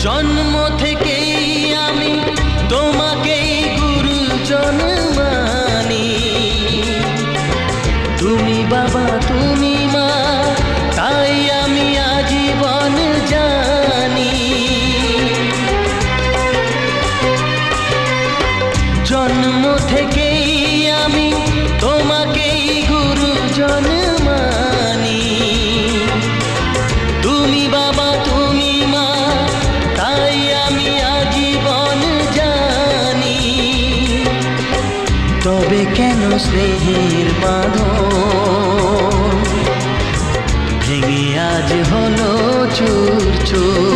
জন্ম থেকেই আমি তোমাকেই গুরুজন মানি। তুমি বাবা তুমি মা, তাই আমি আজীবন জানি। জন্ম থেকেই আমি তোমাকেই গুরুজন মানি। তুমি বাবা তুমি মা, তাই আমি আজীবন জানি। তবে কেন স্নেহের বাঁধন ভেঙে আজ হলো চুর চুর?